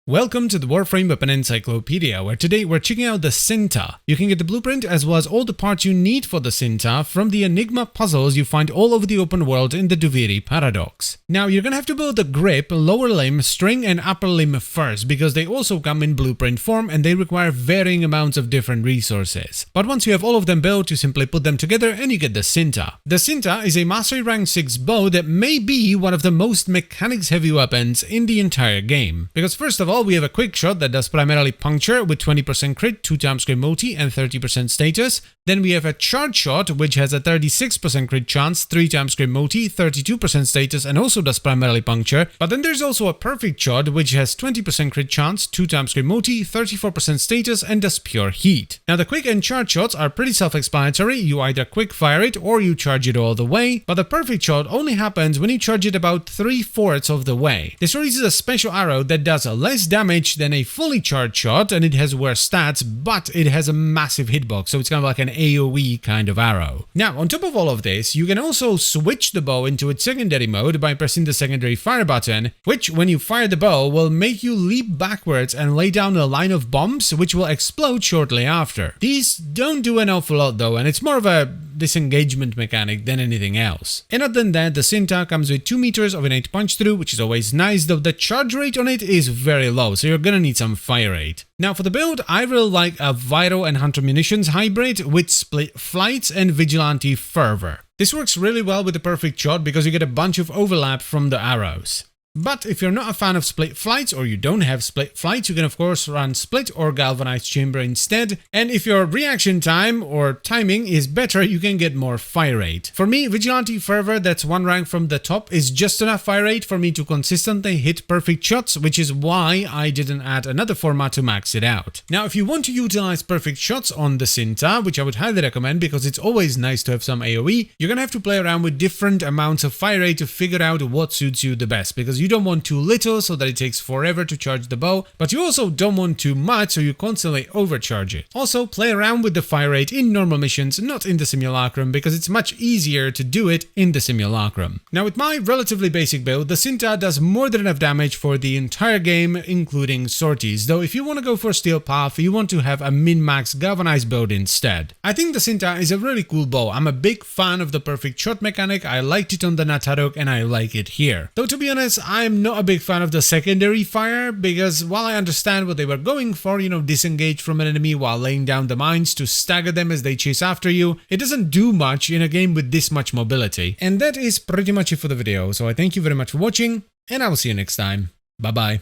Welcome to the Warframe Weapon Encyclopedia, where today we're checking out the Cinta. You can get the blueprint as well as all the parts you need for the Cinta from the Enigma puzzles you find all over the open world in the Duviri Paradox. Now you're gonna have to build the grip, lower limb, string and upper limb first, because they also come in blueprint form and they require varying amounts of different resources. But once you have all of them built, you simply put them together and you get the Cinta. The Cinta is a Mastery Rank 6 bow that may be one of the most mechanics heavy weapons in the entire game. Because first of all, we have a quick shot that does primarily puncture with 20% crit, 2 times crit multi and 30% status. Then we have a charge shot which has a 36% crit chance, 3 times crit multi, 32% status and also does primarily puncture. But then there's also a perfect shot which has 20% crit chance, 2 times crit multi, 34% status and does pure heat. Now the quick and charge shots are pretty self-explanatory. You either quick fire it or you charge it all the way, but the perfect shot only happens when you charge it about 3/4 of the way. This releases a special arrow that does less damage than a fully charged shot and it has worse stats, but it has a massive hitbox, so it's kind of like an AoE kind of arrow. Now on top of all of this, you can also switch the bow into its secondary mode by pressing the secondary fire button, which when you fire the bow will make you leap backwards and lay down a line of bombs which will explode shortly after. These don't do an awful lot though, and it's more of a disengagement mechanic than anything else. And other than that, the Cinta comes with 2 meters of innate punch through, which is always nice, though the charge rate on it is very low, so you're gonna need some fire rate. Now for the build, I really like a Vital and Hunter Munitions hybrid with split flights and Vigilante Fervor. This works really well with the perfect shot because you get a bunch of overlap from the arrows. But if you're not a fan of split flights or you don't have split flights, you can of course run split or galvanized chamber instead. And if your reaction time or timing is better, you can get more fire rate. For me, Vigilante Fervor, that's 1 rank from the top, is just enough fire rate for me to consistently hit perfect shots, which is why I didn't add another format to max it out. Now, if you want to utilize perfect shots on the Cinta, which I would highly recommend because it's always nice to have some AoE, you're gonna have to play around with different amounts of fire rate to figure out what suits you the best, because you don't want too little so that it takes forever to charge the bow, but you also don't want too much so you constantly overcharge it. Also, play around with the fire rate in normal missions, not in the simulacrum, because it's much easier to do it in the simulacrum. Now with my relatively basic build, the Cinta does more than enough damage for the entire game, including sorties, though if you want to go for Steel Path, you want to have a min-max galvanized build instead. I think the Cinta is a really cool bow. I'm a big fan of the perfect shot mechanic. I liked it on the Natarok and I like it here. Though to be honest, I'm not a big fan of the secondary fire, because while I understand what they were going for, disengage from an enemy while laying down the mines to stagger them as they chase after you, it doesn't do much in a game with this much mobility. And that is pretty much it for the video, so I thank you very much for watching, and I will see you next time. Bye bye.